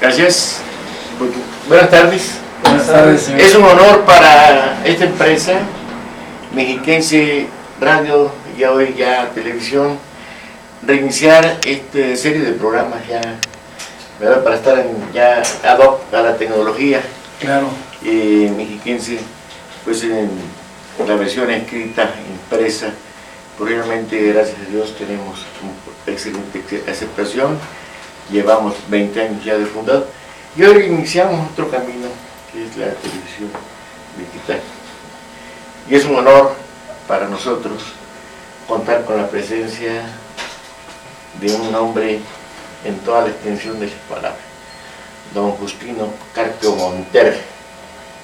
Gracias. Buenas tardes. Buenas tardes, señor. Es un honor para esta empresa, Mexiquense Radio, y hoy ya televisión, reiniciar esta serie de programas ya, ¿verdad? Para estar ya ad hoc a la tecnología. Claro. Mexiquense, pues en la versión escrita, impresa, probablemente gracias a Dios tenemos una excelente aceptación. Llevamos 20 años ya de fundado y hoy iniciamos otro camino que es la televisión digital. Y es un honor para nosotros contar con la presencia de un hombre en toda la extensión de las palabras, don Justino Carpio Monter,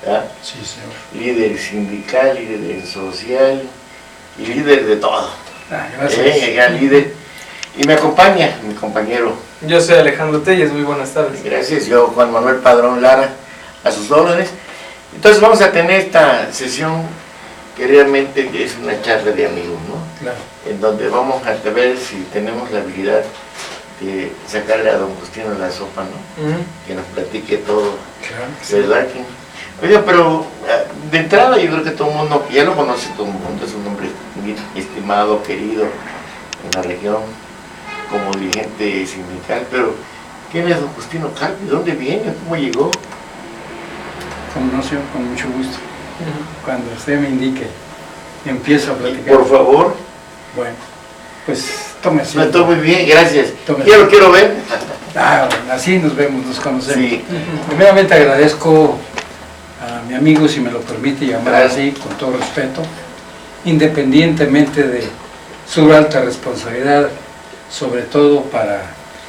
¿verdad? Sí, señor. Líder sindical, líder social y líder de todo. Gracias. Líder. Y me acompaña mi compañero. Yo soy Alejandro Telles, muy buenas tardes. Gracias, yo Juan Manuel Padrón Lara, a sus órdenes. Entonces vamos a tener esta sesión que realmente es una charla de amigos, ¿no? Claro. En donde vamos a ver si tenemos la habilidad de sacarle a don Justino la sopa, ¿no? Que nos platique todo. Claro que sí. ¿Verdad? Oiga, pero de entrada yo creo que todo el mundo, ya lo conoce todo el mundo, es un hombre muy estimado, querido en la región, como dirigente sindical, pero ¿quién es don Justino Carpio? ¿De dónde viene? ¿Cómo llegó? Como no, señor, con mucho gusto. Cuando usted me indique, empiezo a platicar. Por favor. Bueno, pues tome asiento. Estoy muy bien, gracias. Tome Quiero ver. Así nos vemos, nos conocemos. Sí. Primeramente agradezco a mi amigo, si me lo permite llamar Claro. así, con todo respeto, independientemente de su alta responsabilidad, sobre todo para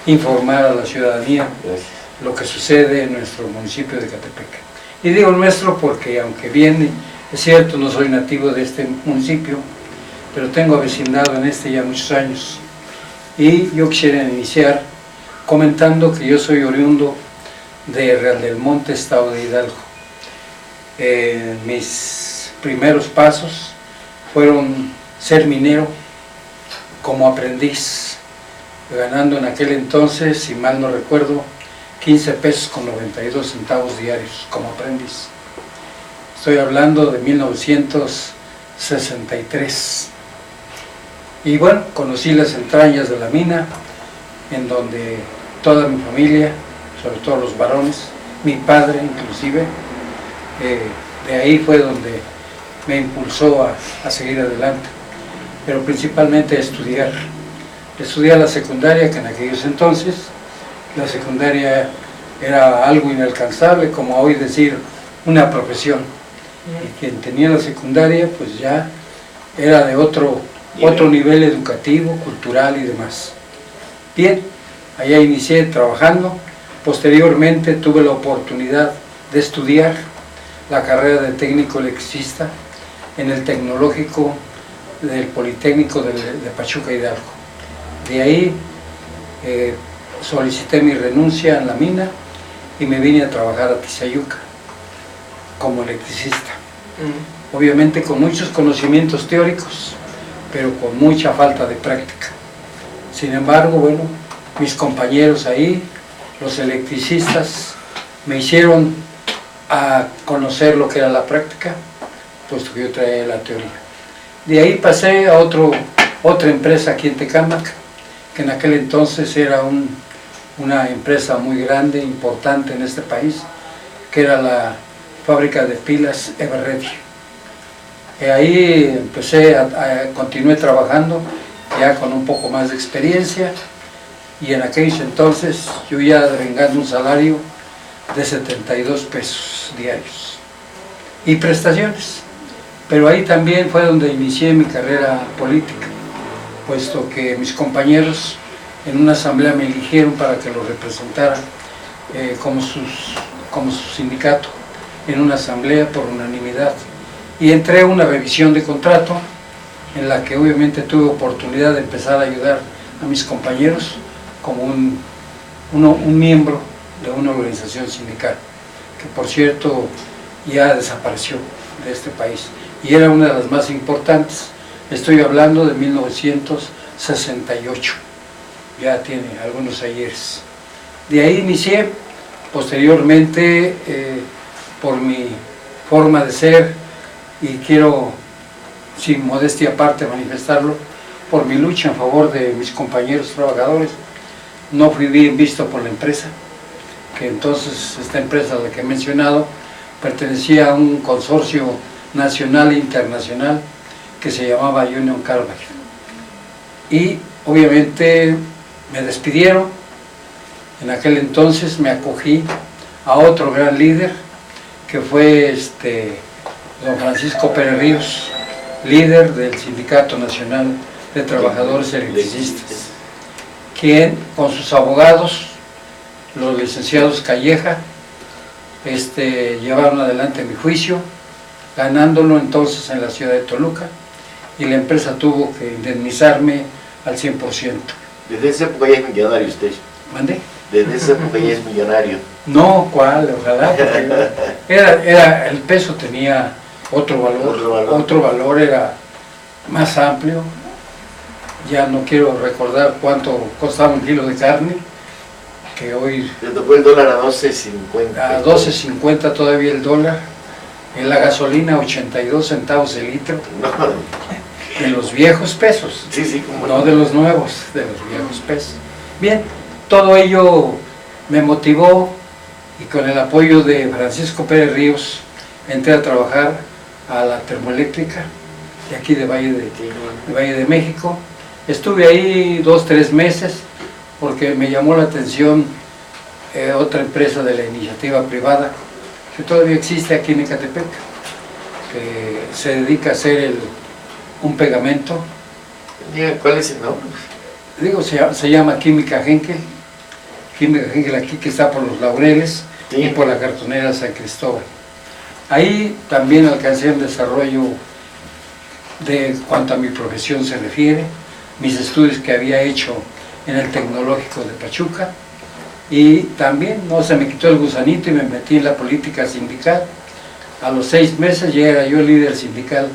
informar a la ciudadanía Gracias. lo que sucede en nuestro municipio de Ecatepec. Y digo nuestro porque, aunque bien es cierto, no soy nativo de este municipio, pero tengo vecindado en este ya muchos años. Y yo quisiera iniciar comentando que yo soy oriundo de Real del Monte, estado de Hidalgo. Mis primeros pasos fueron ser minero como aprendiz, ganando en aquel entonces, si mal no recuerdo, 15 pesos con 92 centavos diarios como aprendiz. Estoy hablando de 1963. Y bueno, conocí las entrañas de la mina, en donde toda mi familia, sobre todo los varones, mi padre inclusive, de ahí fue donde me impulsó a seguir adelante, pero principalmente a estudiar. Estudié la secundaria, que en aquellos entonces la secundaria era algo inalcanzable, como hoy decir una profesión. Y quien tenía la secundaria pues ya era de otro nivel educativo, cultural y demás. Bien, allá inicié trabajando. Posteriormente tuve la oportunidad de estudiar la carrera de técnico electricista en el tecnológico del Politécnico de Pachuca, Hidalgo. De ahí solicité mi renuncia en la mina y me vine a trabajar a Tizayuca como electricista. Obviamente con muchos conocimientos teóricos, pero con mucha falta de práctica. Sin embargo, bueno, mis compañeros ahí, los electricistas, me hicieron a conocer lo que era la práctica, puesto que yo traía la teoría. De ahí pasé a otra empresa aquí en Tecámac, que en aquel entonces era una empresa muy grande, importante en este país, que era la fábrica de pilas Everready. Ahí continué trabajando ya con un poco más de experiencia, y en aquellos entonces yo ya devengando un salario de 72 pesos diarios y prestaciones. Pero ahí también fue donde inicié mi carrera política, puesto que mis compañeros en una asamblea me eligieron para que los representara como su sindicato en una asamblea por unanimidad, y entré a una revisión de contrato en la que obviamente tuve oportunidad de empezar a ayudar a mis compañeros como un miembro de una organización sindical, que por cierto ya desapareció de este país y era una de las más importantes. Estoy hablando de 1968, ya tiene algunos ayeres. De ahí inicié Posteriormente, por mi forma de ser, y quiero, sin modestia aparte, manifestarlo, por mi lucha en favor de mis compañeros trabajadores, no fui bien visto por la empresa, que entonces esta empresa, la que he mencionado, pertenecía a un consorcio nacional e internacional que se llamaba Union Carbide. Y obviamente me despidieron. En aquel entonces me acogí a otro gran líder, que fue don Francisco Pérez Ríos, líder del Sindicato Nacional de Trabajadores Electricistas, quien con sus abogados, los licenciados Calleja, llevaron adelante mi juicio, ganándolo entonces en la ciudad de Toluca, y la empresa tuvo que indemnizarme al 100%. Desde esa época ya es millonario usted. ¿Mandé? Desde esa época ya es millonario. No, ¿cuál? Ojalá. El peso tenía otro valor, era más amplio. Ya no quiero recordar cuánto costaba un kilo de carne, que hoy... Le tocó el dólar a 12.50. A 12.50 todavía el dólar. En la gasolina 82 centavos el litro. No. De los viejos pesos. Sí, como no de los nuevos, de los viejos pesos. Bien, todo ello me motivó, y con el apoyo de Francisco Pérez Ríos entré a trabajar a la termoeléctrica de aquí de Valle de México. Estuve ahí 2-3 meses porque me llamó la atención otra empresa de la iniciativa privada que todavía existe aquí en Ecatepec, que se dedica a hacer un pegamento. Diga, ¿cuál es el nombre? Digo, se llama Química Henkel. Química Henkel aquí, que está por los Laureles, sí, y por la cartonera San Cristóbal. Ahí también alcancé un desarrollo de cuanto a mi profesión se refiere, mis estudios que había hecho en el Tecnológico de Pachuca, y también no se me quitó el gusanito y me metí en la política sindical. A los 6 meses ya era yo líder sindical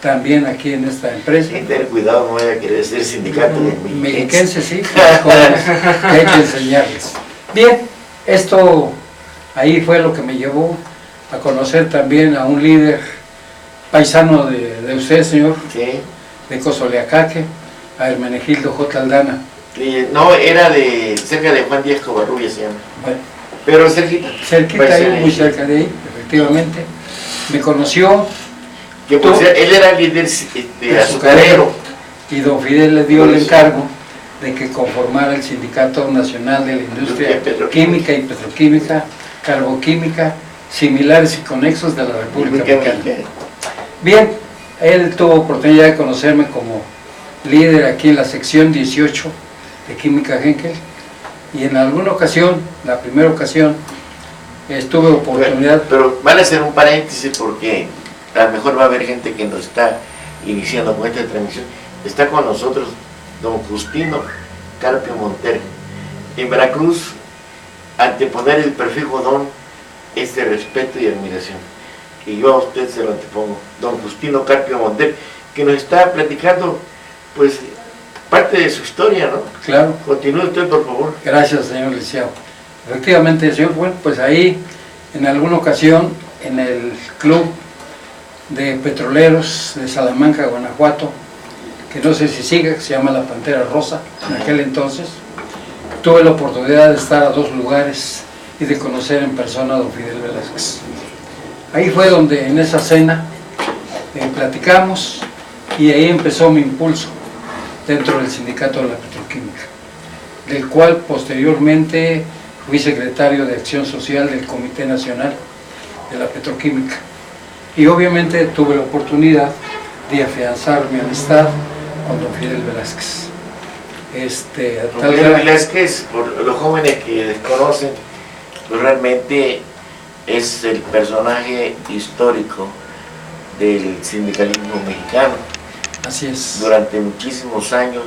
también aquí en esta empresa. Tener cuidado, no vaya a querer ser sindicato mexiquense, sí, jóvenes, que hay que enseñarles. Bien, esto ahí fue lo que me llevó a conocer también a un líder paisano de usted, señor, sí, de Cozoleacaque, a Hermenegildo J. Aldana. No, era cerca de Juan Díaz Covarrubias se llama. Bueno, pero cerquita. Cerquita ahí, muy cerca de ahí, efectivamente. Me conoció. Que pues, él era líder azucarero. Y don Fidel le dio el encargo de que conformara el Sindicato Nacional de la Industria Química y Petroquímica, Carboquímica, similares y conexos de la República Mexicana. Bien, él tuvo oportunidad de conocerme como líder aquí en la sección 18 de Química Henkel, y en alguna ocasión, la primera ocasión, tuve oportunidad... Pero van a hacer un paréntesis porque a lo mejor va a haber gente que nos está iniciando con esta transmisión. Está con nosotros don Justino Carpio Montero. En Veracruz, anteponer el prefijo don es de respeto y admiración. Y yo a usted se lo antepongo, don Justino Carpio Montero, que nos está platicando, pues, parte de su historia, ¿no? Claro. Continúe usted, por favor. Gracias, señor licenciado. Efectivamente, señor, bueno, pues ahí, en alguna ocasión, en el Club de Petroleros de Salamanca, Guanajuato, que no sé si sigue, que se llama La Pantera Rosa, en aquel entonces, tuve la oportunidad de estar a 2 lugares y de conocer en persona a don Fidel Velázquez. Ahí fue donde, en esa cena, platicamos, y ahí empezó mi impulso dentro del Sindicato de la Petroquímica, del cual posteriormente fui secretario de Acción Social del Comité Nacional de la Petroquímica, y obviamente tuve la oportunidad de afianzar mi amistad con don Fidel Velázquez. Don Fidel Velázquez, por los jóvenes que desconocen, pues realmente es el personaje histórico del sindicalismo mexicano. Así es. Durante muchísimos años,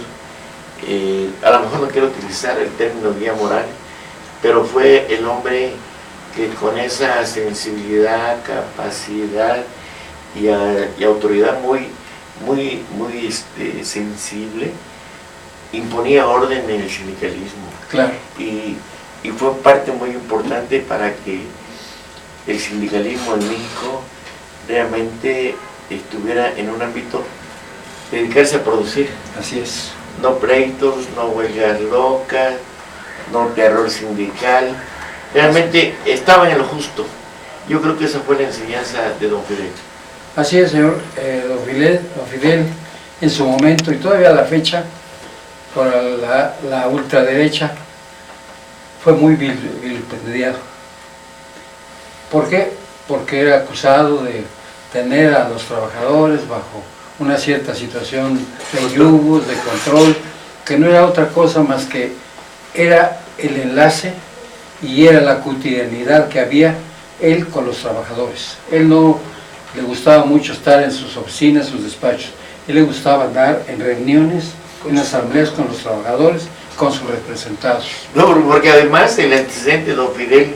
a lo mejor no quiero utilizar el término guía moral, pero fue el hombre que con esa sensibilidad, capacidad y autoridad muy sensible, imponía orden en el sindicalismo. Claro. Y y fue parte muy importante para que el sindicalismo en México realmente estuviera en un ámbito de dedicarse a producir. Así es. No pleitos, no huelgas locas, no terror sindical. Realmente estaban en lo justo. Yo creo que esa fue la enseñanza de don Fidel. Así es, señor. Don Fidel, en su momento y todavía a la fecha, por la ultraderecha, fue muy vilipendiado. ¿Por qué? Porque era acusado de tener a los trabajadores bajo una cierta situación de yugos, de control, que no era otra cosa más que era el enlace y era la cotidianidad que había él con los trabajadores. Él no le gustaba mucho estar en sus oficinas, sus despachos. Él le gustaba andar en reuniones, en asambleas con los trabajadores, con sus representados. No, porque además el antecedente de don Fidel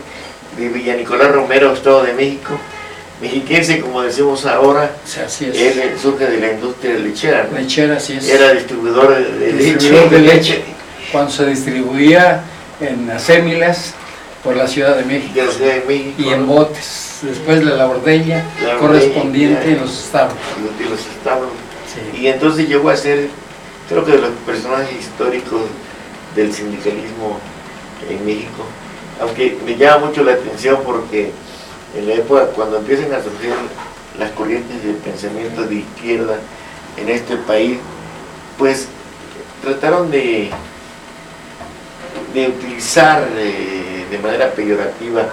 de Villa Nicolás Romero, Estado de México, mexiquense como decimos ahora, O sea, así es. él surge de la industria lechera, ¿no? Lechera, así es. Era distribuidor de Distribuidor leche. de leche, cuando se distribuía en acémilas por la Ciudad de México De la Ciudad de México, y en botes, después la ordeña La correspondiente ordeña. en los establos. de los establos. Sí. Y entonces llegó a ser, creo que de los personajes históricos del sindicalismo en México, aunque me llama mucho la atención porque en la época cuando empiezan a surgir las corrientes de pensamiento de izquierda en este país, pues trataron de utilizar de manera peyorativa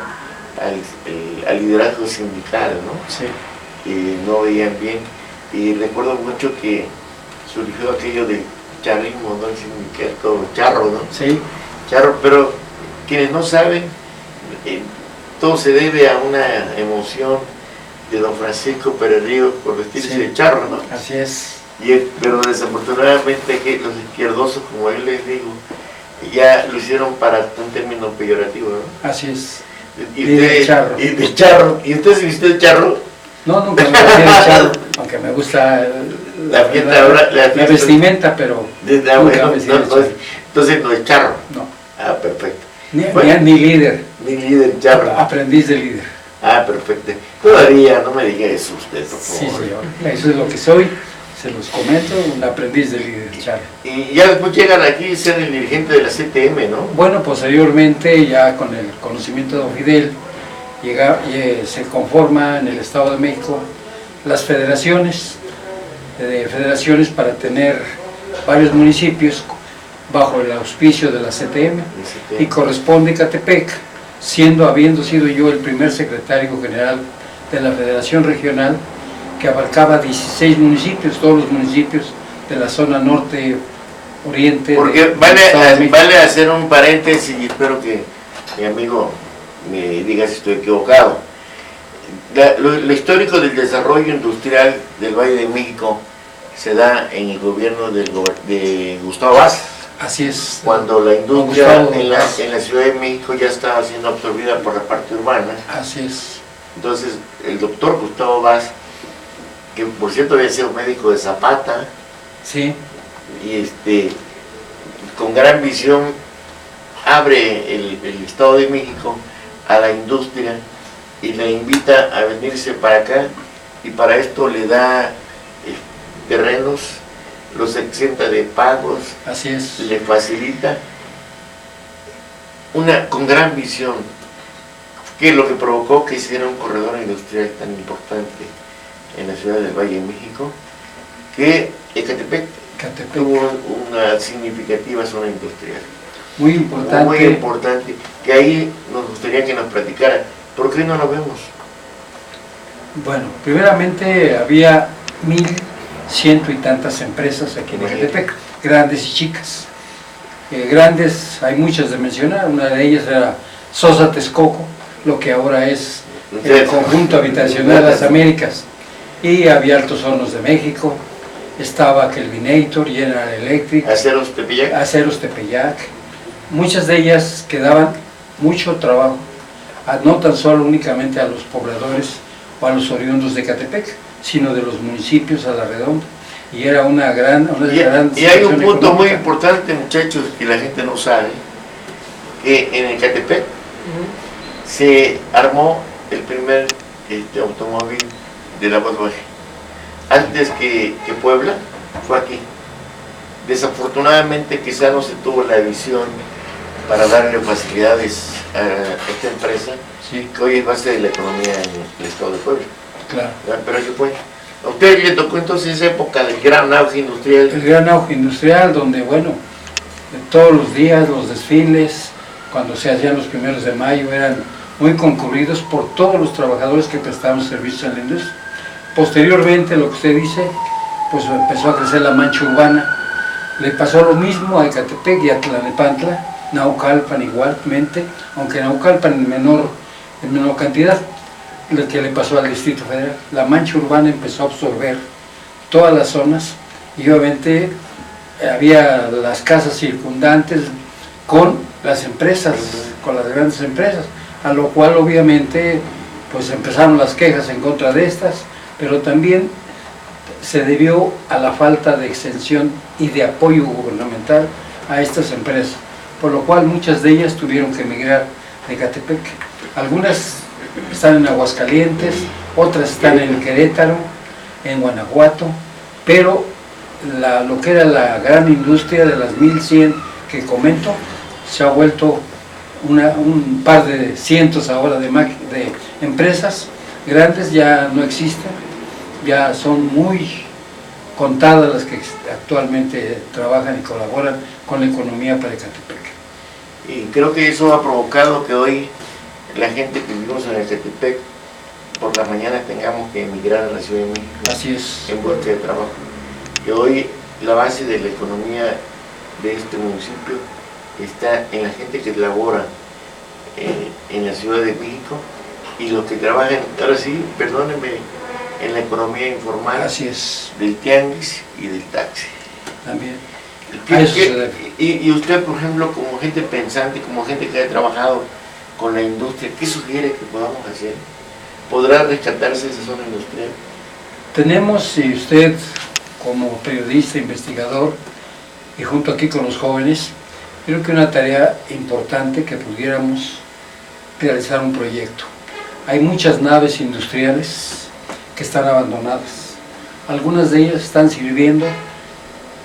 al liderazgo sindical, ¿no? Sí. Que no veían bien. Y recuerdo mucho que surgió aquello del charrismo, ¿no? El sindicato charro, ¿no? Sí. Charro, pero quienes no saben, todo se debe a una emoción de don Francisco Pérez Ríos por vestirse Sí. de charro, ¿no? Así es. Pero desafortunadamente que los izquierdosos, como él les digo, ya lo hicieron para un término peyorativo, ¿no? Así es. Y de usted- charro. Y de charro. ¿Y usted se vistió de charro? No, nunca me vestí de charro, aunque me gusta La fiesta ahora- la fiesta- vestimenta, pero Desde nunca bueno, me vestí de no, charro. entonces no es charro. No. Ah, perfecto. Ni líder, Mi líder charro. aprendiz de líder. Ah, perfecto. Todavía no me diga eso usted, por favor. Sí, señor. Eso es lo que soy. Se los comento, un aprendiz de líder, charro. Y ya después llegan aquí a ser el dirigente de la CTM, ¿no? Bueno, posteriormente, ya con el conocimiento de don Fidel, se conforma en el Estado de México las federaciones para tener varios municipios bajo el auspicio de la CTM, y corresponde Ecatepec, habiendo sido yo el primer secretario general de la Federación Regional, que abarcaba 16 municipios, todos los municipios de la zona norte, oriente. Porque del Estado de México. vale hacer un paréntesis y espero que mi amigo me diga si estoy equivocado. Lo histórico del desarrollo industrial del Valle de México se da en el gobierno de Gustavo Vaz, Así es. cuando la industria Gustavo en la Vaz. Ciudad de México ya estaba siendo absorbida por la parte urbana. Así es. Entonces el doctor Gustavo Vaz, que por cierto había sido médico de Zapata, Sí, y con gran visión abre el Estado de México a la industria y la invita a venirse para acá, y para esto le da terrenos, los exenta de pagos, así es. le facilita con gran visión, que es lo que provocó que hiciera un corredor industrial tan importante en la ciudad del Valle de México, que Ecatepec Ecatepec. tuvo una significativa zona industrial. Muy importante. Muy importante, que ahí nos gustaría que nos platicara. ¿Por qué no lo vemos? Bueno, primeramente había 1,100 y tantas empresas aquí en Ecatepec, grandes y chicas. Grandes, hay muchas de mencionar, una de ellas era Sosa Texcoco, lo que ahora es el conjunto habitacional Las Américas, y había Altos Hornos de México, estaba Kelvinator, General Electric, Aceros Tepeyac. Aceros Tepeyac. Muchas de ellas que daban mucho trabajo, no tan solo únicamente a los pobladores o a los oriundos de Ecatepec, sino de los municipios a la redonda. Y era una gran Y hay un situación punto muy económica. importante, muchachos, que la gente no sabe, que que en Ecatepec se armó el primer automóvil de la Volkswagen. Antes que Puebla, fue aquí. Desafortunadamente quizá no se tuvo la visión para darle facilidades a esta empresa, Sí, que hoy es base de la economía en el estado de Puebla. claro. Pero aquí fue. ¿A usted le tocó entonces esa época del gran auge industrial? El gran auge industrial, donde, bueno, todos los días los desfiles, cuando se hacían los 1 de mayo, eran muy concurridos por todos los trabajadores que prestaban servicios en la industria. Posteriormente, lo que usted dice, pues empezó a crecer la mancha urbana. Le pasó lo mismo a Ecatepec y a Tlalnepantla, Naucalpan igualmente, aunque Naucalpan en menor cantidad, lo que le pasó al Distrito Federal. La mancha urbana empezó a absorber todas las zonas y obviamente había las casas circundantes con las empresas, con las grandes empresas, a lo cual obviamente pues empezaron las quejas en contra de estas, pero también se debió a la falta de extensión y de apoyo gubernamental a estas empresas, por lo cual muchas de ellas tuvieron que emigrar de Ecatepec. Algunas están en Aguascalientes, otras están en Querétaro, en Guanajuato, pero lo que era la gran industria de las 1100 que comento, se ha vuelto un par de cientos ahora de empresas grandes, ya no existen, ya son muy contadas las que actualmente trabajan y colaboran con la economía para Ecatepec. Y creo que eso ha provocado que hoy la gente que vivimos en Ecatepec por la mañana tengamos que emigrar a la Ciudad de México. Así es. En busca de trabajo. Que hoy la base de la economía de este municipio está en la gente que labora en la Ciudad de México y los que trabajan, ahora sí, perdónenme, en la economía informal. Así es. Del tianguis y del taxi. También. Y usted, por ejemplo, como gente pensante, como gente que ha trabajado con la industria, ¿qué sugiere que podamos hacer? ¿Podrá rescatarse esa zona industrial? Tenemos, si usted como periodista, investigador, y junto aquí con los jóvenes, creo que una tarea importante que pudiéramos realizar un proyecto. Hay muchas naves industriales que están abandonadas. Algunas de ellas están sirviendo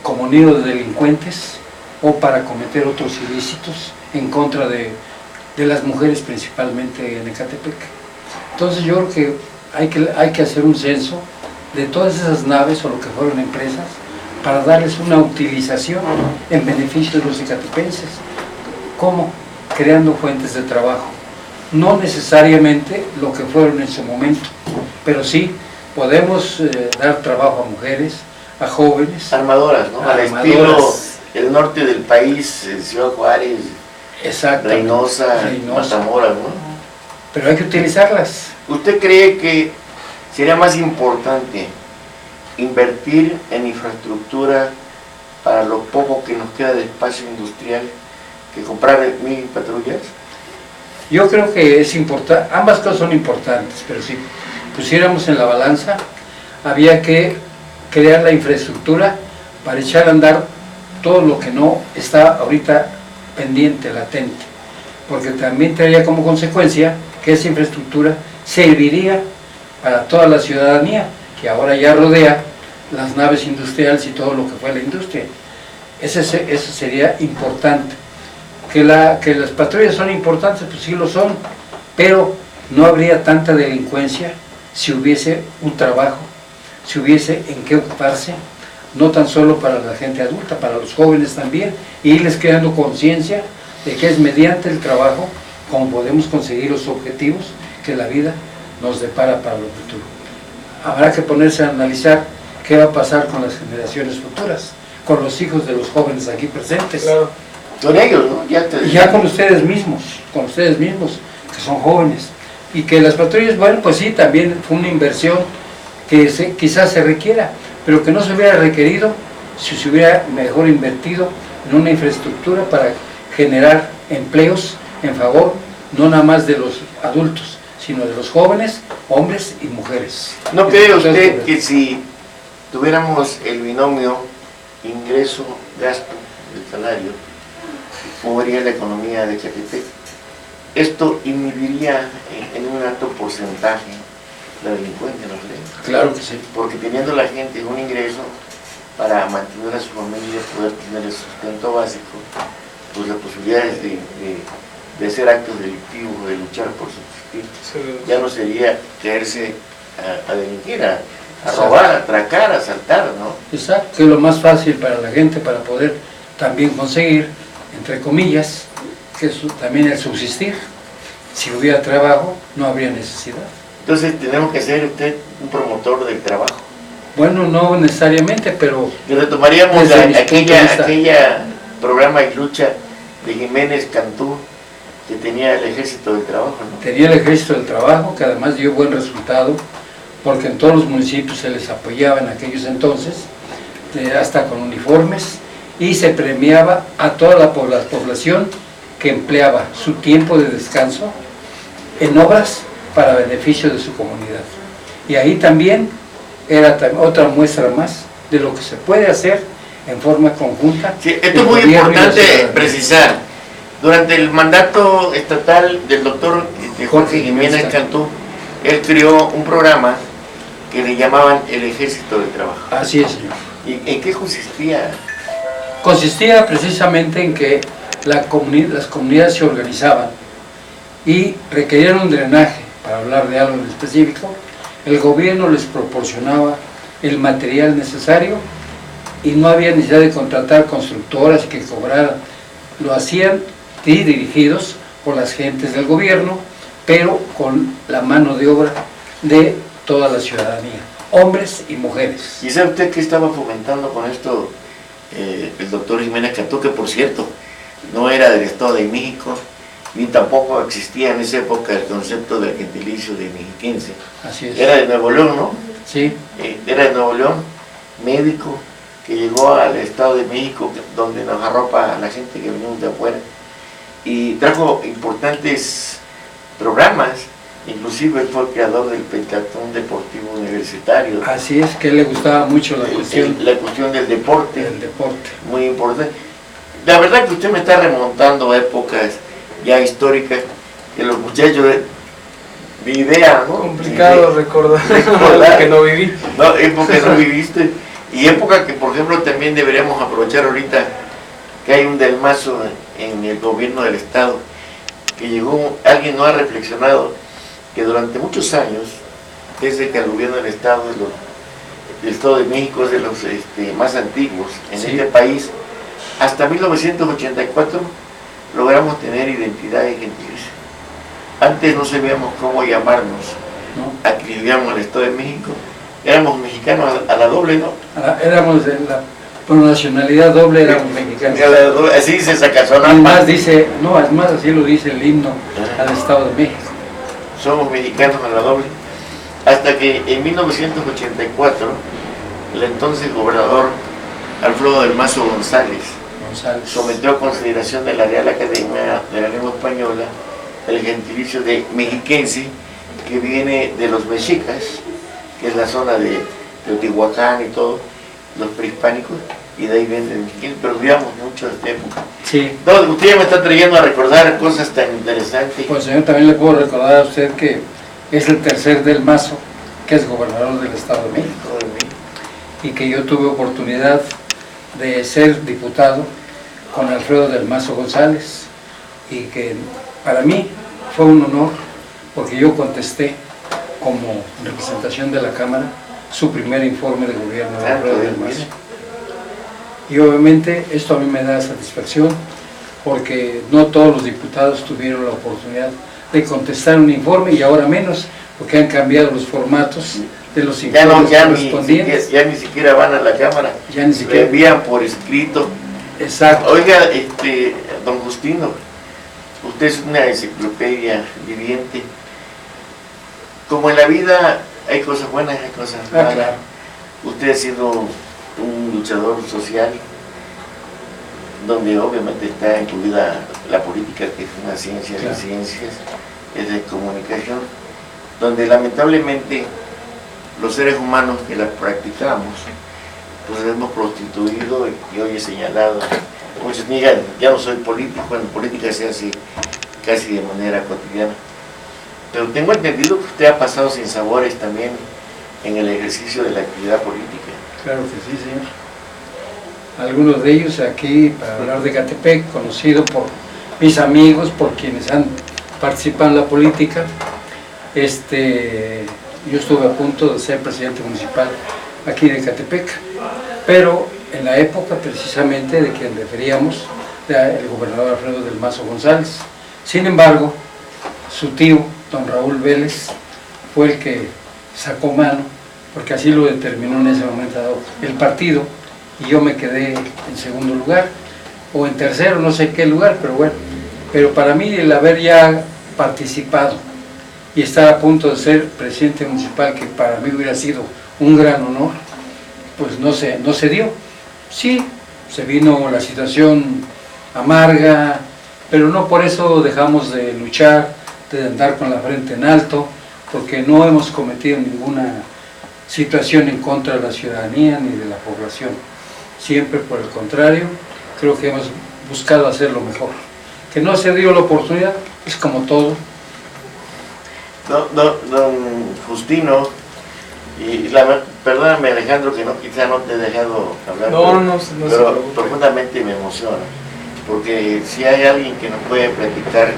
como nido de delincuentes o para cometer otros ilícitos en contra de las mujeres, principalmente en Ecatepec. Entonces yo creo que hay que hacer un censo de todas esas naves o lo que fueron empresas para darles una utilización en beneficio de los ecatepenses. ¿Cómo? Creando fuentes de trabajo. No necesariamente lo que fueron en su momento, pero sí podemos dar trabajo a mujeres, a jóvenes. Armadoras, ¿no? Al estilo el norte del país, Ciudad Juárez, Reynosa, Matamoros, ¿no? Pero hay que utilizarlas. ¿Usted cree que sería más importante invertir en infraestructura para lo poco que nos queda de espacio industrial que comprar 1000 patrullas? Yo creo que es importante, ambas cosas son importantes, pero si pusiéramos en la balanza, había que crear la infraestructura para echar a andar todo lo que no está ahorita pendiente, latente, porque también traería como consecuencia que esa infraestructura serviría para toda la ciudadanía, que ahora ya rodea las naves industriales y todo lo que fue la industria. Eso sería importante. Que las patrullas son importantes, pues sí lo son, pero no habría tanta delincuencia si hubiese un trabajo, si hubiese en qué ocuparse, no tan solo para la gente adulta, para los jóvenes también, e irles creando conciencia de que es mediante el trabajo como podemos conseguir los objetivos que la vida nos depara para lo futuro. Habrá que ponerse a analizar qué va a pasar con las generaciones futuras, con los hijos de los jóvenes aquí presentes. Claro. Con ellos, ¿no? Ya con ustedes mismos, que son jóvenes. Y que las patrullas, bueno, pues sí, también fue una inversión que quizás se requiera, pero que no se hubiera requerido si se hubiera mejor invertido en una infraestructura para generar empleos en favor no nada más de los adultos, sino de los jóvenes, hombres y mujeres. ¿No cree usted que si tuviéramos el binomio ingreso-gasto del salario, movería la economía de Ecatepec. Esto inhibiría en un alto porcentaje la delincuencia, ¿no creen? Claro que sí. Porque teniendo la gente un ingreso para mantener a su familia, poder tener el sustento básico, pues las posibilidades de hacer actos delictivos, de luchar por subsistir, ya no sería caerse a delinquir, a robar, a atracar, a asaltar, ¿no? Exacto, que es lo más fácil para la gente para poder también conseguir, entre comillas, que es también el subsistir. Si hubiera trabajo, no habría necesidad. Entonces tenemos que ser usted un promotor del trabajo. Bueno, no necesariamente, pero... Y retomaríamos desde mi punto de vista, aquella programa y lucha de Jiménez Cantú, que tenía el Ejército del Trabajo, ¿no? Tenía el Ejército del Trabajo, que además dio buen resultado, porque en todos los municipios se les apoyaba en aquellos entonces, hasta con uniformes, y se premiaba a toda la población que empleaba su tiempo de descanso en obras para beneficio de su comunidad. Y ahí también era otra muestra más de lo que se puede hacer en forma conjunta. Sí, esto es muy importante precisar. Durante el mandato estatal del doctor Jorge Jiménez Cantú, él creó un programa que le llamaban el Ejército del Trabajo. Así es, señor. ¿Y en qué consistía? Consistía precisamente en que las comunidades se organizaban y requerían un drenaje, para hablar de algo en específico. El gobierno les proporcionaba el material necesario y no había necesidad de contratar constructoras que cobraran. Lo hacían dirigidos por las gentes del gobierno, pero con la mano de obra de toda la ciudadanía, hombres y mujeres. ¿Y sabe usted qué estaba fomentando con esto el doctor Jiménez Cantú, que por cierto no era del Estado de México, ni tampoco existía en esa época el concepto del gentilicio de mexiquense? Así es. Era de Nuevo León, ¿no? Sí. Era de Nuevo León, médico, que llegó al Estado de México, donde nos arropa a la gente que venimos de afuera, y trajo importantes programas. Inclusive él fue el creador del Pentatlón Deportivo Universitario. Así es, que le gustaba mucho la cuestión del deporte. del deporte. Muy importante. La verdad que usted me está remontando a épocas ya históricas, que los muchachos de idea, ¿no? Complicado recordar que no viví. No, época que no viviste, y época que por ejemplo también deberíamos aprovechar ahorita, que hay un Del Mazo en el gobierno del Estado, que llegó, alguien no ha reflexionado que durante muchos años, desde que el gobierno del Estado, del Estado de México es de los más antiguos en Sí. este país, hasta 1984 logramos tener identidad y gentilicio. Antes no sabíamos cómo llamarnos, ¿no? a que vivíamos en el Estado de México, éramos mexicanos a la doble, ¿no? Éramos por nacionalidad doble, éramos mexicanos. Así dice Zacazonapa. Además dice, no, además así lo dice el himno al Estado de México. Somos mexicanos a la doble, hasta que en 1984 el entonces gobernador Alfredo del Mazo González sometió a consideración de la Real Academia de la Lengua Española el gentilicio de mexiquense, que viene de los mexicas, que es la zona de Teotihuacán y todo, los prehispánicos, y de ahí viene el mexicano, pero vivíamos mucho de esta época. Sí. Entonces, usted ya me está trayendo a recordar cosas tan interesantes. Pues señor, también le puedo recordar a usted que es el tercer Del Mazo, que es gobernador del Estado de México, y que yo tuve oportunidad de ser diputado con Alfredo del Mazo González, y que para mí fue un honor, porque yo contesté como representación de la Cámara su primer informe de gobierno de Alfredo del Mazo. Y obviamente esto a mí me da satisfacción, porque no todos los diputados tuvieron la oportunidad de contestar un informe, y ahora menos, porque han cambiado los formatos de los informes correspondientes. Ya ni siquiera van a la Cámara, Ya ni siquiera. lo envían por escrito. Exacto. Oiga, don Justino, usted es una enciclopedia viviente. Como en la vida hay cosas buenas, hay cosas malas. Claro. Usted ha sido un luchador social, donde obviamente está incluida la política, que es una ciencia de ciencias, es de comunicación, donde lamentablemente los seres humanos que la practicamos, pues hemos prostituido, y hoy he señalado muchos digan, ya no soy político, en política se hace casi de manera cotidiana. Pero tengo entendido que usted ha pasado sin sabores también en el ejercicio de la actividad política. Claro que sí, señor. Algunos de ellos aquí, para hablar de Ecatepec, conocido por mis amigos, por quienes han participado en la política. Yo estuve a punto de ser presidente municipal aquí de Ecatepec, pero en la época precisamente de quien referíamos, el gobernador Alfredo del Mazo González. Sin embargo, su tío, don Raúl Vélez, fue el que sacó mano, porque así lo determinó en ese momento dado el partido, y yo me quedé en segundo lugar, o en tercero, no sé qué lugar, pero bueno. Pero para mí el haber ya participado y estar a punto de ser presidente municipal, que para mí hubiera sido un gran honor, pues no se dio. Sí, se vino la situación amarga, pero no por eso dejamos de luchar, de andar con la frente en alto, porque no hemos cometido ninguna situación en contra de la ciudadanía ni de la población. Siempre por el contrario, creo que hemos buscado hacer lo mejor. Que no se dio la oportunidad, es como todo. Don Justino, perdóname Alejandro, que quizá no te he dejado hablar, No pero profundamente me emociona, porque si hay alguien que nos puede platicar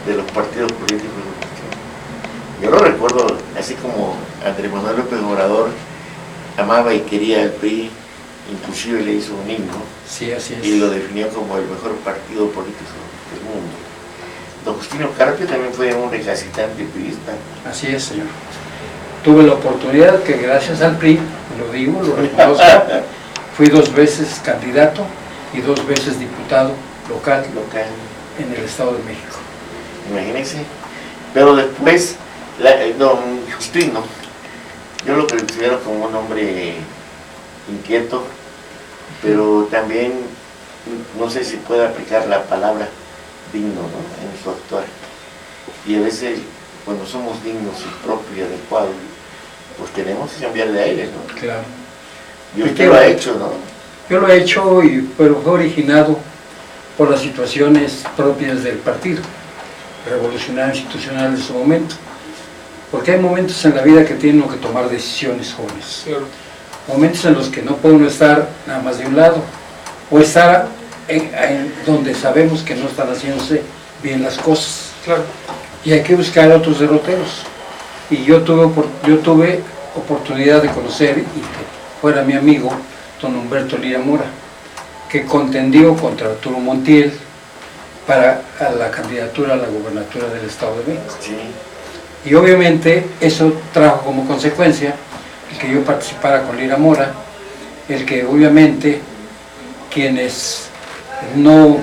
de los partidos políticos, yo lo recuerdo, así como Andrés Manuel López Obrador amaba y quería al PRI, inclusive le hizo un himno, sí, así es, y lo definió como el mejor partido político del mundo. Don Justino Carpio también fue un recalcitrante priista. Así es, señor. Tuve la oportunidad que gracias al PRI, lo digo, lo reconozco, fui 2 veces candidato y 2 veces diputado local en el Estado de México. Imagínense. Pero después, don Justino, yo lo considero como un hombre inquieto, pero también, no sé si puede aplicar la palabra digno, ¿no?, en su actuar. Y a veces, cuando somos dignos y propios y adecuados, pues tenemos que cambiar de aire, ¿no? Claro. Y usted lo ha hecho, ¿no? Yo lo he hecho, pero fue originado por las situaciones propias del partido revolucionario institucional de su momento. Porque hay momentos en la vida que tienen que tomar decisiones, jóvenes. Claro. Momentos en los que no puede uno estar nada más de un lado, o estar en donde sabemos que no están haciéndose bien las cosas. Claro. Y hay que buscar otros derroteros. Y yo tuve oportunidad de conocer, y que fuera mi amigo, don Humberto Lira Mora, que contendió contra Arturo Montiel para la candidatura a la gobernatura del Estado de México. Sí. Y obviamente eso trajo como consecuencia el que yo participara con Lira Mora, el que obviamente quienes no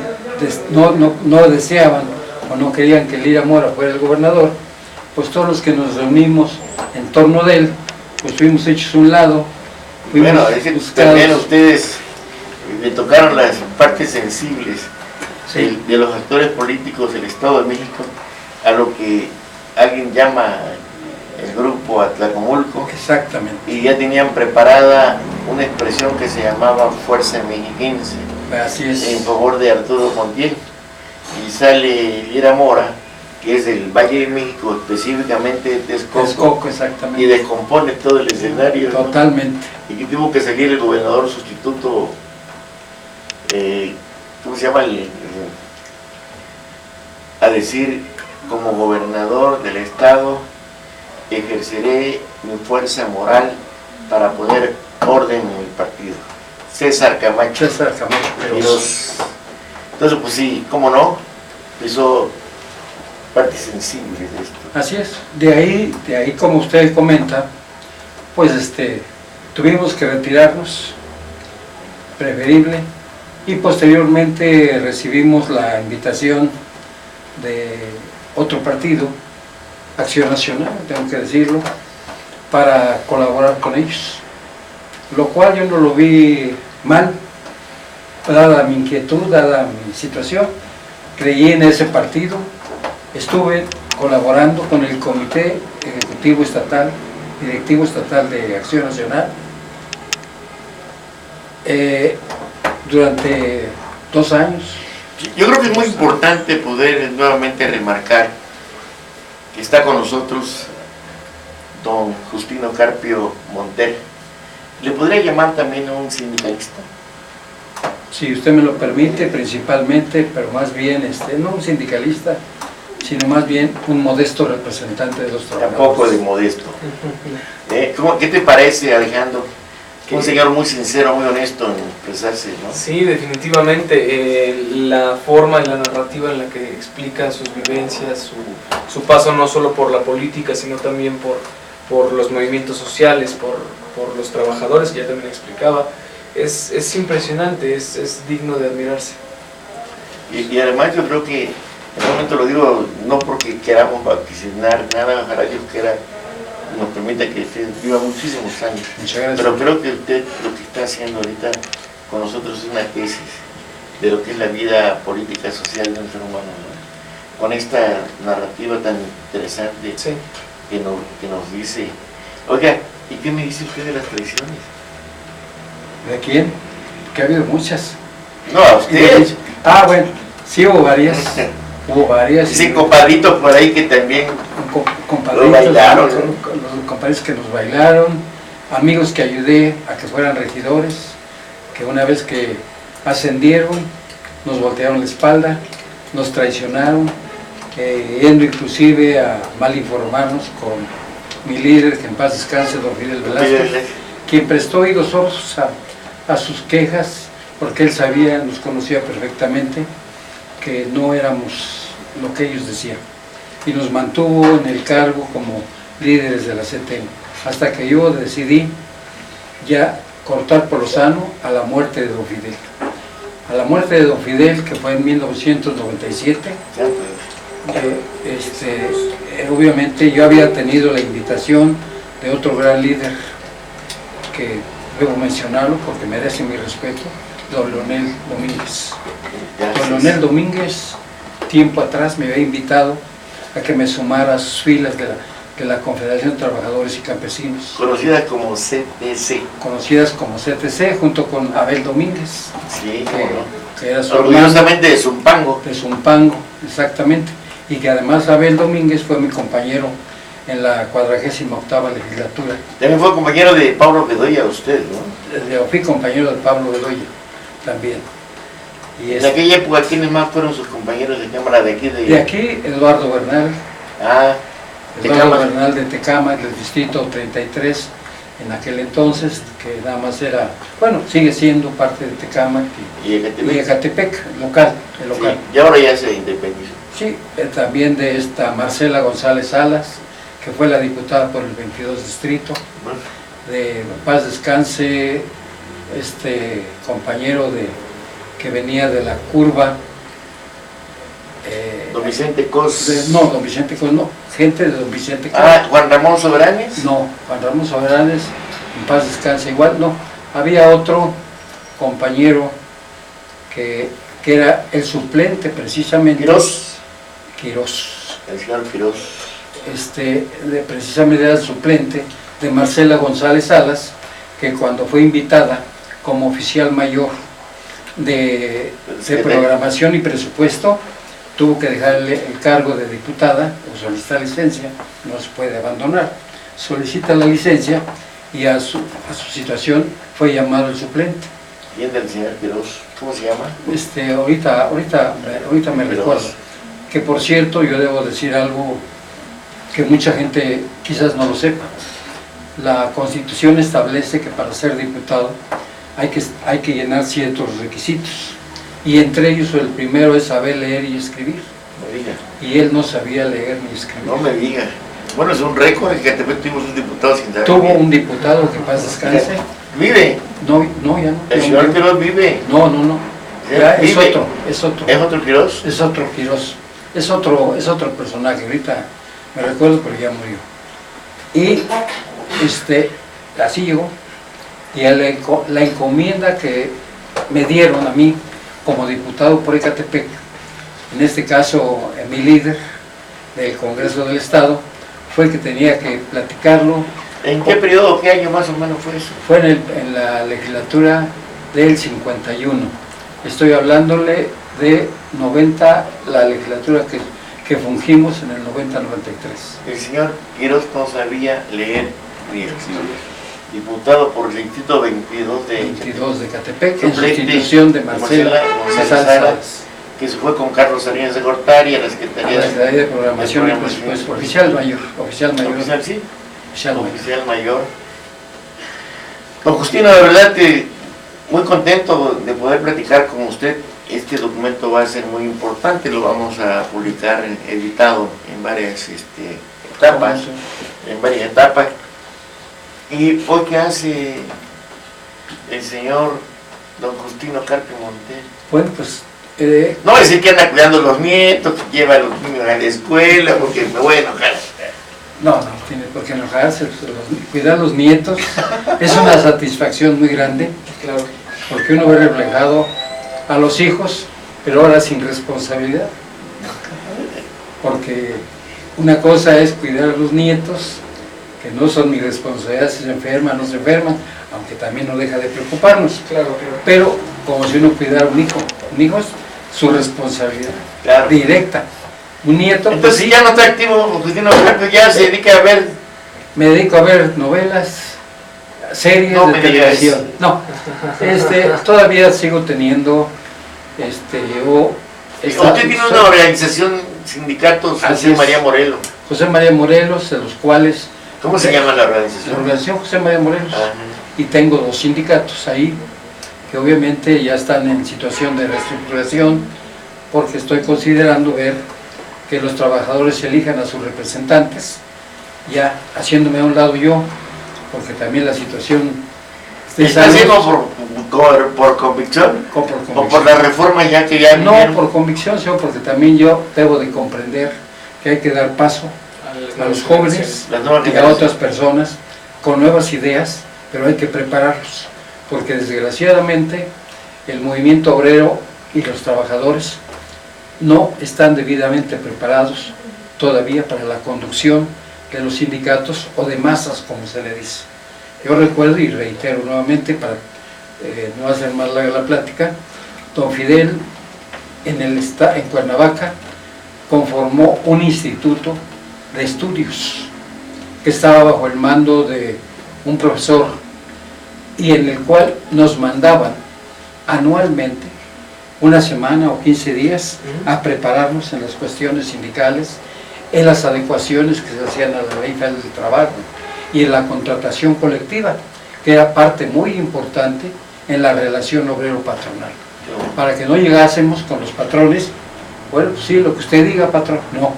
deseaban o no querían que Lira Mora fuera el gobernador, pues todos los que nos reunimos en torno de él, pues fuimos hechos a un lado. Bueno, es que también ustedes le tocaron las partes sensibles, sí, de los actores políticos del Estado de México, a lo que alguien llama el grupo Atlacomulco. Exactamente. Y ya tenían preparada una expresión que se llamaba Fuerza Mexiquense. Así es. En favor de Arturo Montiel. Y sale Lira Mora, que es del Valle de México, específicamente de Texcoco, exactamente, y descompone todo el escenario. Totalmente. ¿No? Y que tuvo que salir el gobernador sustituto, ¿cómo se llama? A decir, como gobernador del estado, ejerceré mi fuerza moral para poner orden en el partido. César Camacho. Entonces, pues sí, cómo no, hizo partes sensibles de esto. Así es. De ahí como usted comenta, pues tuvimos que retirarnos, preferible, y posteriormente recibimos la invitación de otro partido, Acción Nacional, tengo que decirlo, para colaborar con ellos, lo cual yo no lo vi mal, dada mi inquietud, dada mi situación. Creí en ese partido, estuve colaborando con el Comité Ejecutivo Estatal, Directivo Estatal de Acción Nacional, durante 2 años. Yo creo que es muy importante poder nuevamente remarcar que está con nosotros don Justino Carpio Monter. ¿Le podría llamar también a un sindicalista? Si usted me lo permite, principalmente, pero más bien, no un sindicalista, sino más bien un modesto representante de los trabajadores. Tampoco de modesto. ¿Qué te parece, Alejandro? Que un señor muy sincero, muy honesto en expresarse, ¿no? Sí, definitivamente. La forma y la narrativa en la que explica sus vivencias, su paso no solo por la política, sino también por los movimientos sociales, por los trabajadores, que ya también explicaba, es impresionante, es digno de admirarse. Y además yo creo que, en un momento lo digo, no porque queramos vaticinar nada, ojalá Dios quiera, nos permita que usted viva muchísimos años. Muchas gracias. Pero creo que usted lo que está haciendo ahorita con nosotros es una tesis de lo que es la vida política social de un ser humano, ¿no? Con esta narrativa tan interesante, Sí. que nos dice. Oiga, ¿y qué me dice usted de las traiciones? ¿De quién? Que ha habido muchas. No, a usted. Bueno, sí hubo varias. Hubo varias. Dicen compadritos por ahí que también Compadritos, bailaron, ¿no? los compadres que nos bailaron, amigos que ayudé a que fueran regidores, que una vez que ascendieron, nos voltearon la espalda, nos traicionaron, yendo inclusive a mal informarnos con mi líder, que en paz descanse, don Fidel Velázquez, quien prestó oídos sordos a sus quejas, porque él sabía, nos conocía perfectamente, que no éramos lo que ellos decían, y nos mantuvo en el cargo como líderes de la CTM, hasta que yo decidí ya cortar por lo sano a la muerte de don Fidel. A la muerte de don Fidel, que fue en 1997, obviamente yo había tenido la invitación de otro gran líder, que debo mencionarlo porque merece mi respeto, don Leonel Domínguez. Don Leonel Domínguez, tiempo atrás, me había invitado a que me sumara a sus filas de la Confederación de Trabajadores y Campesinos. Conocidas como CTC. Conocidas como CTC, junto con Abel Domínguez. Sí, que era su orgullosamente de Zumpango. De Zumpango, exactamente. Y que además Abel Domínguez fue mi compañero en la 48ª legislatura. También fue compañero de Pablo Bedoya, usted, ¿no? Yo fui compañero de Pablo Bedoya también. Y en aquella época, ¿quiénes más fueron sus compañeros de cámara de aquí? De aquí, Eduardo Bernal. Eduardo Bernal de Tecámac, del distrito 33, en aquel entonces, que nada más era, bueno, sigue siendo parte de Tecámac y Ecatepec, el local. Sí, y ahora ya se independizó. Sí, también de esta Marcela González Salas, que fue la diputada por el 22 distrito. Bueno. De paz descanse, compañero que venía de la curva. Don Vicente Cos. No, don Vicente Cos no, gente de don Vicente Cos. Juan Ramón Soberanes. No, Juan Ramón Soberanes, en paz descanse igual, no. Había otro compañero que era el suplente precisamente. Quirós. El señor Quirós. Precisamente era el suplente de Marcela González Salas, que cuando fue invitada como oficial mayor de programación y presupuesto, tuvo que dejarle el cargo de diputada o solicitar licencia, no se puede abandonar. Solicita la licencia y a su situación fue llamado el suplente. ¿Quién del señor Quirós? ¿Cómo se llama? Ahorita me recuerdo. Que por cierto, yo debo decir algo que mucha gente quizás no lo sepa. La Constitución establece que para ser diputado hay que llenar ciertos requisitos, y entre ellos el primero es saber leer y escribir. Me diga. Y él no sabía leer ni escribir. No me diga. Bueno, es un récord, en Ecatepec tuvimos un diputado sin saber. Tuvo un diputado que paz descanse. ¿Vive? No, ya no. ¿El señor Quirós vive? No. Ya es ¿Vive? otro. ¿Es otro Quirós? Es otro Quirós. Es otro personaje. Ahorita me recuerdo, pero ya murió. Y así llegó. Y la encomienda que me dieron a mí como diputado por Ecatepec, en este caso mi líder del Congreso del Estado, fue que tenía que platicarlo. ¿En qué periodo, qué año más o menos fue eso? Fue en la legislatura del 51. Estoy hablándole de 90, la legislatura que fungimos en el 90-93. El señor Quiroz no sabía leer ni escribir. Diputado por el distrito 22 de Catepec, en suplente sustitución de Marcela González Salas, Salas, que se fue con Carlos Salinas de Gortari a la a Secretaría la Secretaría de Programación y de Presupuesto, oficial mayor, oficial, sí, oficial mayor. oficial mayor. Don Justino, de verdad que muy contento de poder platicar con usted. Este documento va a ser muy importante, lo vamos a publicar editado en varias etapas, Y hoy, ¿qué hace el señor don Justino Carpio Montel? Bueno, pues... no es decir que anda cuidando a los nietos, que lleva a los niños a la escuela, porque me voy a enojar. No tiene por qué enojarse. Cuidar a los nietos es una satisfacción muy grande, Claro. porque uno ve reflejado a los hijos, pero ahora sin responsabilidad. Porque una cosa es cuidar a los nietos, que no son mi responsabilidad si se enferman o no se enferman, aunque también no deja de preocuparnos. Claro. Pero como si uno cuidara a un hijo es su responsabilidad directa. Un nieto... Entonces, pues, ya no está activo Justino Carpio, ya se dedica a ver... Me dedico a ver novelas, series No de me digas. televisión. No, todavía sigo teniendo, Usted tiene una organización, sindicatos, Así José es. María Morelos. José María Morelos, de los cuales... ¿Cómo se llama la La organización? organización José María Morelos. Ah, Y tengo 2 sindicatos ahí, que obviamente ya están en situación de reestructuración, porque estoy considerando ver que los trabajadores elijan a sus representantes, ya haciéndome a un lado yo, porque también la situación... ¿Está haciendo por convicción? por ¿O por convicción. la reforma ya que ya No vinieron? por convicción, sino porque también yo debo de comprender que hay que dar paso a los jóvenes Las nuevas y a generaciones. otras personas con nuevas ideas, pero hay que prepararlos, porque desgraciadamente el movimiento obrero y los trabajadores no están debidamente preparados todavía para la conducción de los sindicatos o de masas, como se le dice. Yo recuerdo y reitero nuevamente, para no hacer más larga la plática, don Fidel en Cuernavaca conformó un instituto de estudios que estaba bajo el mando de un profesor y en el cual nos mandaban anualmente una semana o 15 días a prepararnos en las cuestiones sindicales, en las adecuaciones que se hacían a la Ley Federal del Trabajo y en la contratación colectiva, que era parte muy importante en la relación obrero-patronal, para que no llegásemos con los patrones, bueno, sí, lo que usted diga, patrón, no,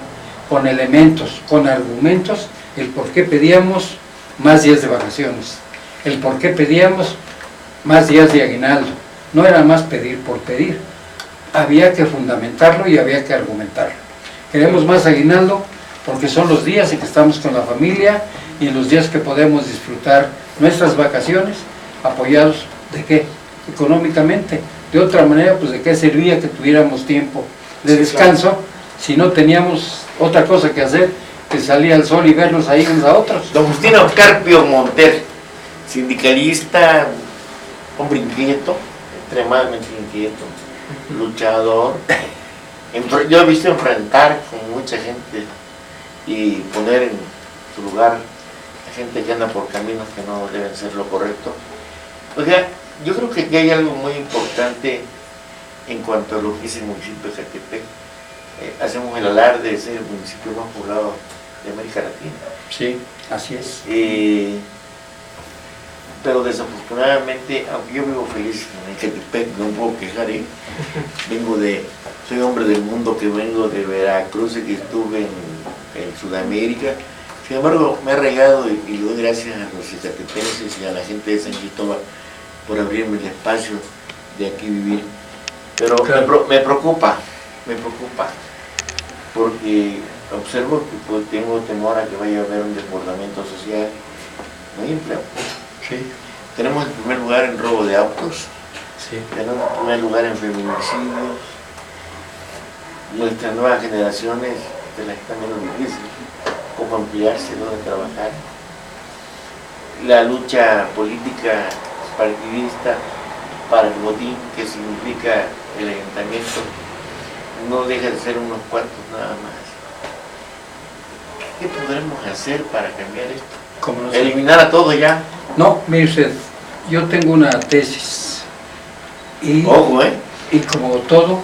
con elementos, con argumentos, el por qué pedíamos más días de vacaciones, el por qué pedíamos más días de aguinaldo. No era más pedir por pedir, había que fundamentarlo y había que argumentarlo. Queremos más aguinaldo porque son los días en que estamos con la familia y en los días que podemos disfrutar nuestras vacaciones, apoyados ¿de qué? Económicamente. De otra manera, pues de qué servía que tuviéramos tiempo de descanso si no teníamos otra cosa que hacer que salir al sol y vernos ahí unos a otros. Don Justino Carpio Montel, sindicalista, hombre inquieto, extremadamente inquieto, luchador. Yo he visto enfrentar con mucha gente y poner en su lugar a gente que anda por caminos que no deben ser lo correcto. O sea, yo creo que aquí hay algo muy importante en cuanto a lo que es el municipio de Catepec. Hacemos el alarde de ser el municipio más poblado de América Latina. Sí, así es. Pero desafortunadamente, aunque yo vivo feliz en Catepec, no me puedo quejar, soy hombre del mundo, que vengo de Veracruz y que estuve en Sudamérica. Sin embargo, me he regado y le doy gracias a los catepenses y a la gente de San Cristóbal por abrirme el espacio de aquí vivir. Pero claro, me preocupa, porque observo que pues, tengo temor a que vaya a haber un desbordamiento social. No hay empleo. Sí. Tenemos el primer lugar en robo de autos, Sí. tenemos el primer lugar en feminicidios. Nuestras nuevas generaciones se las están viendo difícil, cómo ampliarse, dónde trabajar. La lucha política partidista para el botín que significa el ayuntamiento, no deja de ser unos cuantos nada más. ¿Qué podremos hacer para cambiar esto? Como no sé. ¿Eliminar a todos ya? No, mire usted, yo tengo una tesis y, Ojo, y como todo,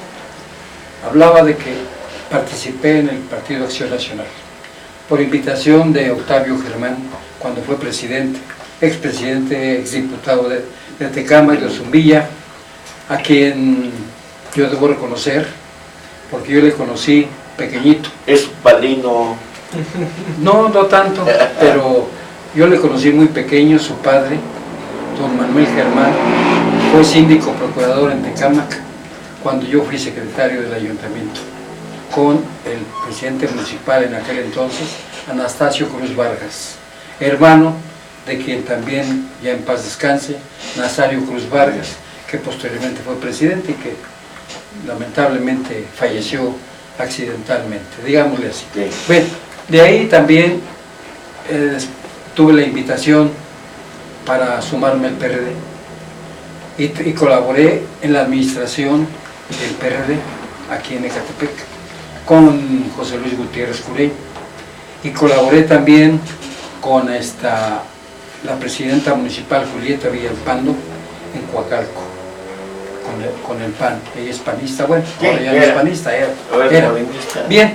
hablaba de que participé en el Partido Acción Nacional por invitación de Octavio Germán cuando fue presidente, expresidente, exdiputado de Tecama y de Zumbilla, a quien yo debo reconocer, porque yo le conocí pequeñito. Es su padrino. No tanto, pero yo le conocí muy pequeño. Su padre, don Manuel Germán, fue síndico procurador en Tecámac cuando yo fui secretario del ayuntamiento, con el presidente municipal en aquel entonces, Anastasio Cruz Vargas, hermano de quien también, ya en paz descanse, Nazario Cruz Vargas, que posteriormente fue presidente y que lamentablemente falleció accidentalmente, digámosle así. Sí. Bueno, de ahí también tuve la invitación para sumarme al PRD y colaboré en la administración del PRD aquí en Ecatepec con José Luis Gutiérrez Curey, y colaboré también con la presidenta municipal Julieta Villalpando en Coacalco, con el PAN. Ella es panista, bueno, ahora ya no es panista, era. Bien,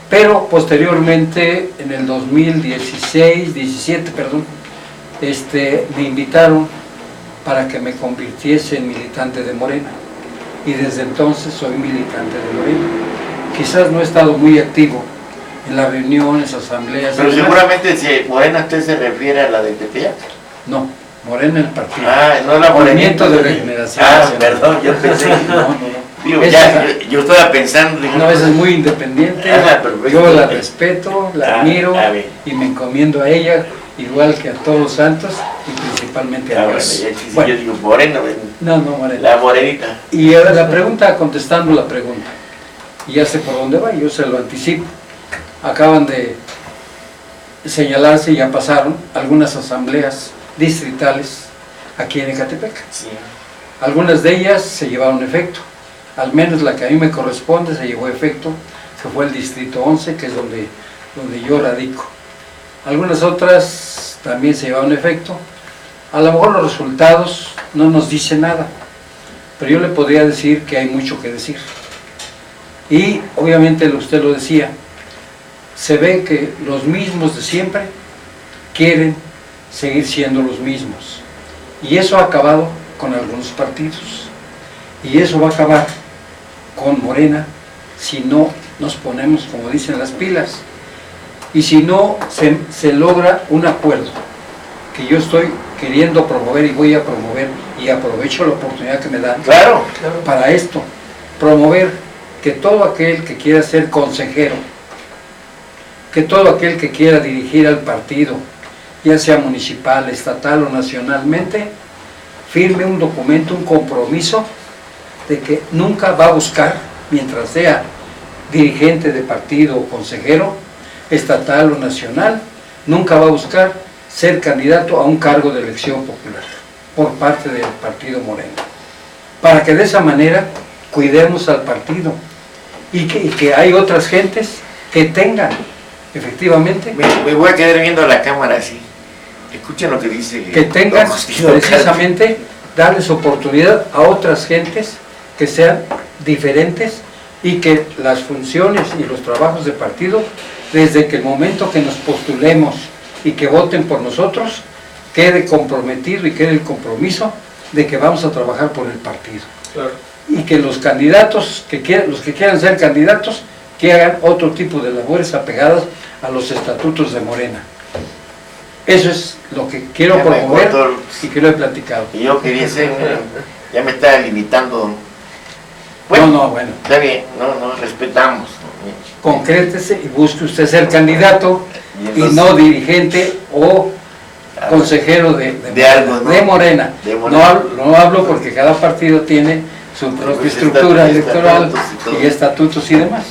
pero posteriormente, en el 17, me invitaron para que me convirtiese en militante de Morena, y desde entonces soy militante de Morena. Quizás no he estado muy activo en las reuniones, asambleas. Pero seguramente si Morena usted se refiere a la de Tepeyac. No, Morena el partido. Ah, no la Movimiento de Regeneración. Perdón, yo pensé que no. Digo, yo estaba pensando. Dije, no, esa es muy independiente. Yo la respeto, la admiro y me encomiendo a ella, igual que a todos los santos y principalmente a Dios. Bueno, yo digo Morena. No, Morena. La morenita. Y ahora la pregunta, contestando la pregunta, y ya sé por dónde va, yo se lo anticipo. Acaban de señalarse, ya pasaron algunas asambleas distritales aquí en Ecatepec. Sí. Algunas de ellas se llevaron efecto, al menos la que a mí me corresponde se llevó efecto, que fue el distrito 11, que es donde yo radico. Algunas otras también se llevaron efecto. A lo mejor los resultados no nos dicen nada, pero yo le podría decir que hay mucho que decir. Y obviamente usted lo decía, se ve que los mismos de siempre quieren seguir siendo los mismos. Y eso ha acabado con algunos partidos. Y eso va a acabar con Morena si no nos ponemos, como dicen, las pilas. Y si no se logra un acuerdo que yo estoy queriendo promover y voy a promover, y aprovecho la oportunidad que me dan para esto, promover que todo aquel que quiera ser consejero, que todo aquel que quiera dirigir al partido, ya sea municipal, estatal o nacionalmente, firme un documento, un compromiso de que nunca va a buscar, mientras sea dirigente de partido o consejero, estatal o nacional, nunca va a buscar ser candidato a un cargo de elección popular por parte del partido Morena, para que de esa manera cuidemos al partido y que hay otras gentes que tengan efectivamente, me voy a quedar viendo la cámara así. Escuchen lo que dice. Que tengan precisamente darles oportunidad a otras gentes que sean diferentes, y que las funciones y los trabajos de partido, desde que el momento que nos postulemos y que voten por nosotros, quede comprometido y quede el compromiso de que vamos a trabajar por el partido. Claro. Y que los candidatos, los que quieran ser candidatos, que hagan otro tipo de labores apegadas a los estatutos de Morena. Eso es lo que quiero promover y que lo he platicado. Y yo quería ser, ya me está limitando. Bueno, está bien, respetamos. Concrétese y busque usted ser candidato y no dirigente o consejero de Morena. No hablo porque cada partido tiene su propia estructura electoral y estatutos y demás.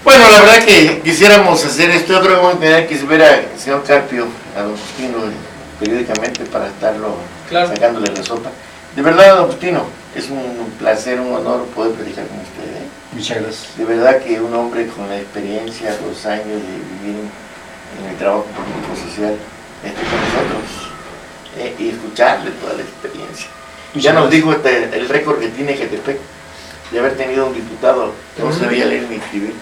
Bueno, la verdad que quisiéramos hacer esto. Yo creo que vamos a tener que ver al señor Carpio, a don Justino, periódicamente para estarlo sacándole la sopa. De verdad, don Justino, es un placer, un honor poder platicar con usted, ¿eh? Muchas gracias. De verdad que un hombre con la experiencia, los años de vivir en el trabajo político-social, esté con nosotros y escucharle toda la experiencia. Muchas Ya nos gracias. dijo el récord que tiene Ejatepec de haber tenido un diputado que no sabía leer ni escribir.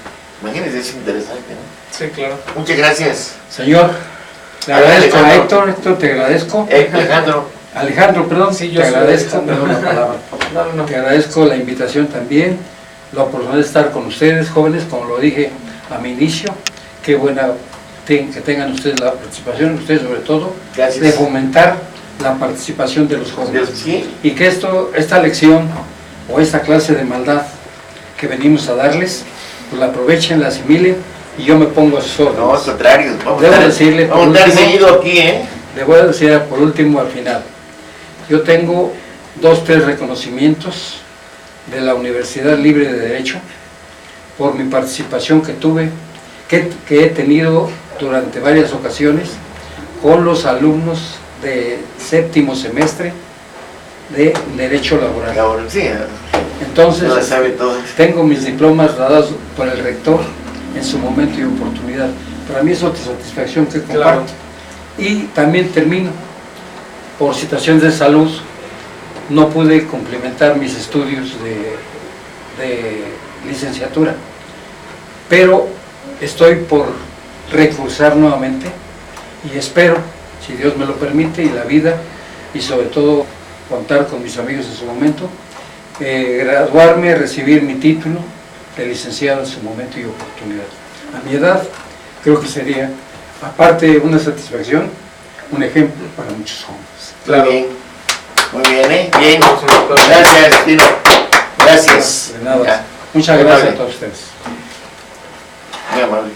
Imagínense, es interesante, ¿no? Sí, claro. Muchas gracias. Señor, le agradezco a Héctor, te agradezco. Alejandro, Alejandro, perdón, Sí, te yo soy agradezco, Alejandro. perdón la palabra. No. Te agradezco la invitación también, la oportunidad de estar con ustedes, jóvenes, como lo dije a mi inicio. Qué buena que tengan ustedes la participación, ustedes sobre todo, gracias. de fomentar la participación de los jóvenes. Sí, Y que esta lección o esta clase de maldad que venimos a darles, pues la aprovechen, la asimilen y yo me pongo a sus órdenes. no, al contrario. Vamos Debo a estar, decirle, por vamos a estar último, seguido aquí, ¿eh? Le voy a decir por último al final. Yo tengo 2, 3 reconocimientos de la Universidad Libre de Derecho por mi participación que tuve, que he tenido durante varias ocasiones con los alumnos de 7º semestre de Derecho Laboral. Ahora, sí, Entonces, no la sabe todo. tengo mis diplomas dados por el rector en su momento y oportunidad. Para mí es otra satisfacción que comparto. Claro. Y también termino, por situaciones de salud, no pude complementar mis estudios de licenciatura, pero estoy por recursar nuevamente y espero, si Dios me lo permite y la vida, y sobre todo contar con mis amigos en su momento, graduarme, recibir mi título de licenciado en su momento y oportunidad. A mi edad, creo que sería, aparte una satisfacción, un ejemplo para muchos jóvenes. Claro. Muy bien, ¿eh? Bien. Por supuesto. Gracias, Tino. Gracias. De nada. Ya. Muchas Muy gracias amable. a todos ustedes. Muy amable.